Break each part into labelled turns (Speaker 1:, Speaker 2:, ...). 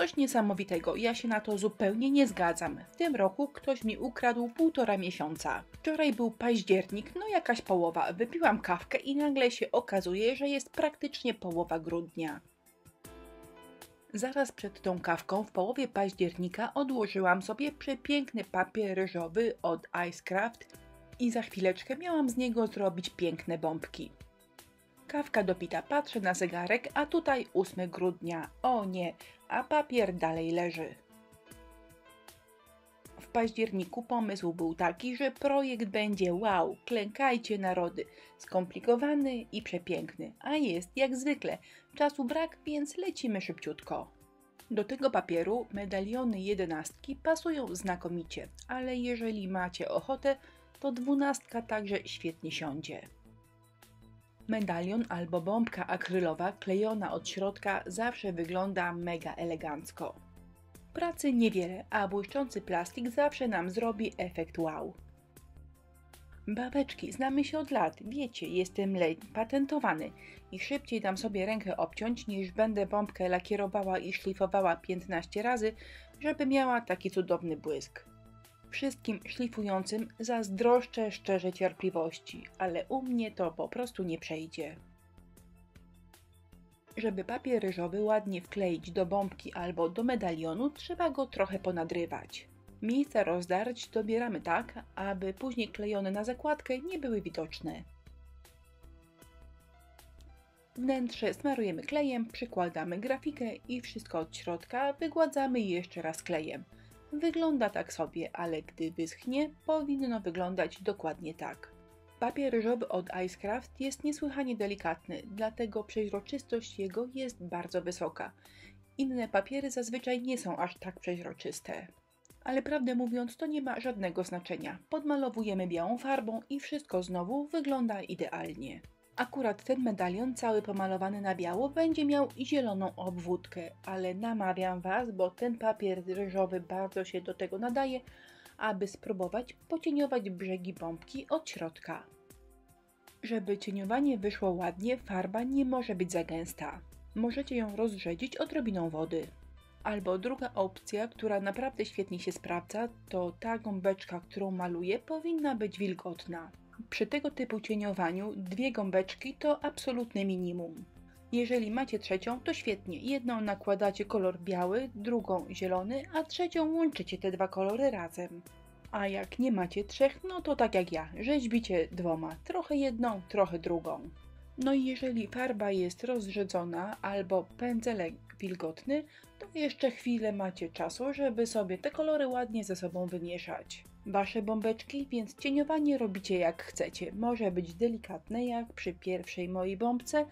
Speaker 1: coś niesamowitego, ja się na to zupełnie nie zgadzam. W tym roku ktoś mi ukradł 1,5 miesiąca. Wczoraj był październik, no jakaś połowa. Wypiłam kawkę i nagle się okazuje, że jest praktycznie połowa grudnia. Zaraz przed tą kawką w połowie października odłożyłam sobie przepiękny papier ryżowy od Icecraft i za chwileczkę miałam z niego zrobić piękne bombki. Kawka dopita, patrzę na zegarek, a tutaj 8 grudnia. O nie, a papier dalej leży. W październiku pomysł był taki, że projekt będzie wow, klękajcie narody, skomplikowany i przepiękny, a jest jak zwykle, czasu brak, więc lecimy szybciutko. Do tego papieru medaliony 11 pasują znakomicie, ale jeżeli macie ochotę, to 12 także świetnie siądzie. Medalion albo bombka akrylowa klejona od środka zawsze wygląda mega elegancko. Pracy niewiele, a błyszczący plastik zawsze nam zrobi efekt wow. Babeczki, znamy się od lat, wiecie, jestem patentowany i szybciej dam sobie rękę obciąć, niż będę bombkę lakierowała i szlifowała 15 razy, żeby miała taki cudowny błysk. Wszystkim szlifującym zazdroszczę szczerze cierpliwości, ale u mnie to po prostu nie przejdzie. Żeby papier ryżowy ładnie wkleić do bombki albo do medalionu, trzeba go trochę ponadrywać. Miejsca rozdarć dobieramy tak, aby później klejone na zakładkę nie były widoczne. Wnętrze smarujemy klejem, przykładamy grafikę i wszystko od środka wygładzamy jeszcze raz klejem. Wygląda tak sobie, ale gdy wyschnie, powinno wyglądać dokładnie tak. Papier ryżowy od Icecraft jest niesłychanie delikatny, dlatego przeźroczystość jego jest bardzo wysoka. Inne papiery zazwyczaj nie są aż tak przeźroczyste. Ale prawdę mówiąc, to nie ma żadnego znaczenia. Podmalowujemy białą farbą i wszystko znowu wygląda idealnie. Akurat ten medalion cały pomalowany na biało będzie miał zieloną obwódkę, ale namawiam Was, bo ten papier ryżowy bardzo się do tego nadaje, aby spróbować pocieniować brzegi bombki od środka. Żeby cieniowanie wyszło ładnie, farba nie może być za gęsta. Możecie ją rozrzedzić odrobiną wody. Albo druga opcja, która naprawdę świetnie się sprawdza, to ta gąbeczka, którą maluję, powinna być wilgotna. Przy tego typu cieniowaniu 2 gąbeczki to absolutne minimum. Jeżeli macie trzecią, to świetnie. Jedną nakładacie kolor biały, drugą zielony, a trzecią łączycie te 2 kolory razem. A jak nie macie 3, no to tak jak ja, rzeźbicie 2, trochę jedną, trochę drugą. No i jeżeli farba jest rozrzedzona albo pędzelek wilgotny, to jeszcze chwilę macie czasu, żeby sobie te kolory ładnie ze sobą wymieszać. Wasze bombeczki, więc cieniowanie robicie jak chcecie. Może być delikatne jak przy pierwszej mojej bombce,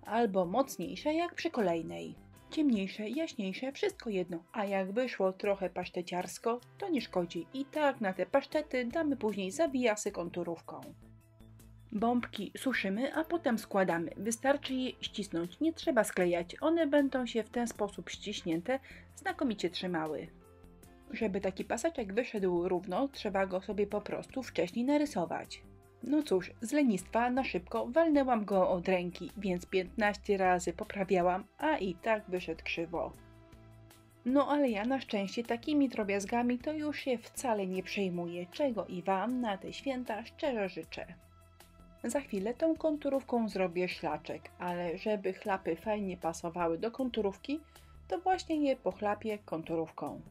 Speaker 1: albo mocniejsze jak przy kolejnej. Ciemniejsze, jaśniejsze, wszystko jedno, a jak wyszło trochę paszteciarsko, to nie szkodzi. I tak na te pasztety damy później zawijasy konturówką. Bombki suszymy, a potem składamy. Wystarczy je ścisnąć, nie trzeba sklejać. One będą się w ten sposób ściśnięte, znakomicie trzymały. Żeby taki paseczek wyszedł równo, trzeba go sobie po prostu wcześniej narysować. No cóż, z lenistwa na szybko walnęłam go od ręki, więc 15 razy poprawiałam, a i tak wyszedł krzywo. No ale ja na szczęście takimi drobiazgami to już się wcale nie przejmuję, czego i Wam na te święta szczerze życzę. Za chwilę tą konturówką zrobię szlaczek, ale żeby chlapy fajnie pasowały do konturówki, to właśnie je pochlapię konturówką.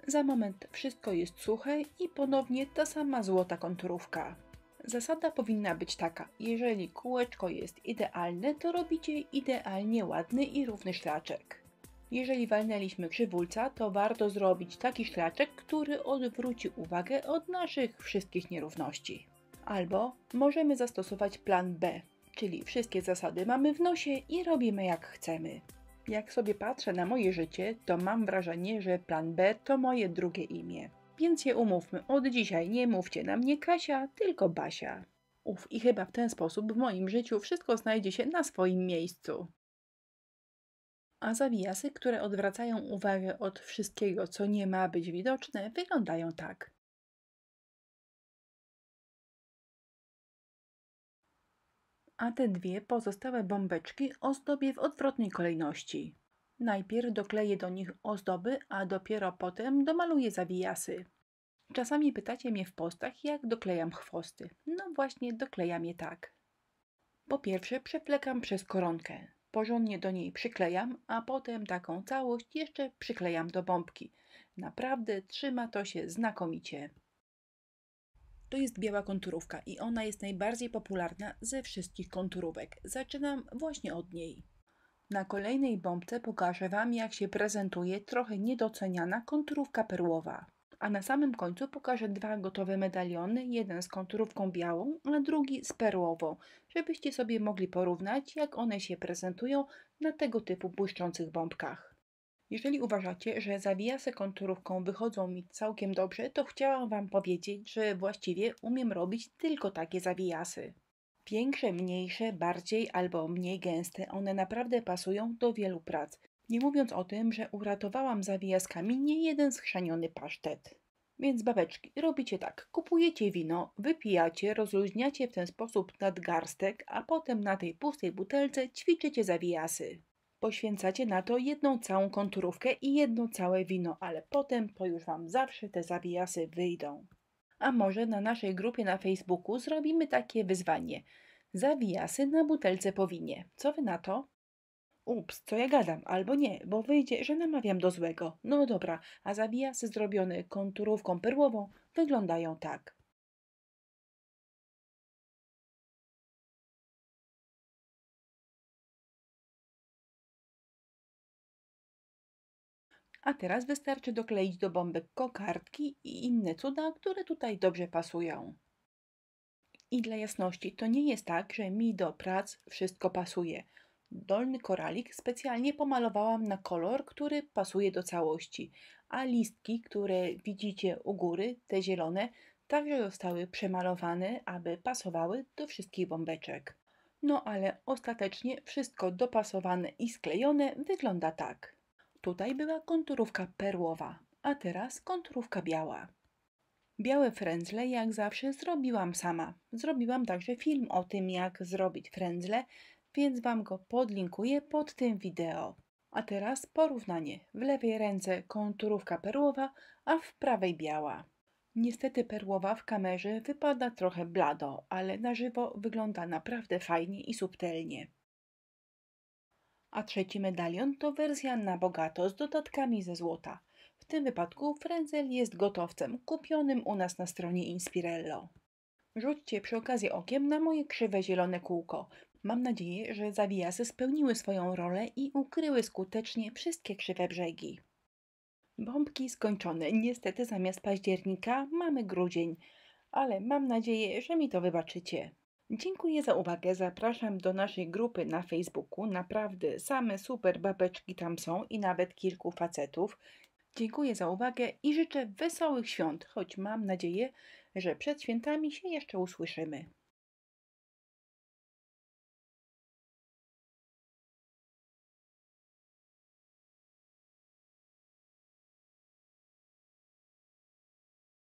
Speaker 1: Za moment wszystko jest suche i ponownie ta sama złota konturówka. Zasada powinna być taka, jeżeli kółeczko jest idealne, to robicie idealnie ładny i równy szlaczek. Jeżeli walnęliśmy krzywulca, to warto zrobić taki szlaczek, który odwróci uwagę od naszych wszystkich nierówności. Albo możemy zastosować plan B, czyli wszystkie zasady mamy w nosie i robimy jak chcemy. Jak sobie patrzę na moje życie, to mam wrażenie, że plan B to moje drugie imię. Więc się umówmy, od dzisiaj nie mówcie na mnie Kasia, tylko Basia. I chyba w ten sposób w moim życiu wszystko znajdzie się na swoim miejscu. A zawijasy, które odwracają uwagę od wszystkiego, co nie ma być widoczne, wyglądają tak. a te dwie pozostałe bombeczki ozdobię w odwrotnej kolejności. Najpierw dokleję do nich ozdoby, a dopiero potem domaluję zawijasy. Czasami pytacie mnie w postach, jak doklejam chwosty. No właśnie, doklejam je tak. Po pierwsze przewlekam przez koronkę. Porządnie do niej przyklejam, a potem taką całość jeszcze przyklejam do bombki. Naprawdę trzyma to się znakomicie. To jest biała konturówka i ona jest najbardziej popularna ze wszystkich konturówek. Zaczynam właśnie od niej. Na kolejnej bombce pokażę Wam, jak się prezentuje trochę niedoceniana konturówka perłowa. A na samym końcu pokażę dwa gotowe medaliony, jeden z konturówką białą, a drugi z perłową, żebyście sobie mogli porównać, jak one się prezentują na tego typu błyszczących bombkach. Jeżeli uważacie, że zawijasy konturówką wychodzą mi całkiem dobrze, to chciałam Wam powiedzieć, że właściwie umiem robić tylko takie zawijasy. Większe, mniejsze, bardziej albo mniej gęste, one naprawdę pasują do wielu prac. Nie mówiąc o tym, że uratowałam zawijaskami niejeden schrzaniony pasztet. Więc babeczki, robicie tak, kupujecie wino, wypijacie, rozluźniacie w ten sposób nadgarstek, a potem na tej pustej butelce ćwiczycie zawijasy. Poświęcacie na to jedną całą konturówkę i jedno całe wino, ale potem to już Wam zawsze te zawijasy wyjdą. A może na naszej grupie na Facebooku zrobimy takie wyzwanie. Zawijasy na butelce po winie. Co Wy na to? Ups, co ja gadam, albo nie, bo wyjdzie, że namawiam do złego. No dobra, a zawijasy zrobione konturówką perłową wyglądają tak. A teraz wystarczy dokleić do bombek kokardki i inne cuda, które tutaj dobrze pasują. I dla jasności, to nie jest tak, że mi do prac wszystko pasuje. Dolny koralik specjalnie pomalowałam na kolor, który pasuje do całości, a listki, które widzicie u góry, te zielone, także zostały przemalowane, aby pasowały do wszystkich bombeczek. No ale ostatecznie wszystko dopasowane i sklejone wygląda tak. Tutaj była konturówka perłowa, a teraz konturówka biała. Białe frędzle jak zawsze zrobiłam sama. Zrobiłam także film o tym, jak zrobić frędzle, więc Wam go podlinkuję pod tym wideo. A teraz porównanie. W lewej ręce konturówka perłowa, a w prawej biała. Niestety perłowa w kamerze wypada trochę blado, ale na żywo wygląda naprawdę fajnie i subtelnie. A trzeci medalion to wersja na bogato z dodatkami ze złota. W tym wypadku frędzel jest gotowcem kupionym u nas na stronie Inspirello. Rzućcie przy okazji okiem na moje krzywe zielone kółko. Mam nadzieję, że zawijasy spełniły swoją rolę i ukryły skutecznie wszystkie krzywe brzegi. Bombki skończone. Niestety zamiast października mamy grudzień, ale mam nadzieję, że mi to wybaczycie. Dziękuję za uwagę. Zapraszam do naszej grupy na Facebooku. Naprawdę same super babeczki tam są i nawet kilku facetów. Dziękuję za uwagę i życzę wesołych świąt, choć mam nadzieję, że przed świętami się jeszcze usłyszymy.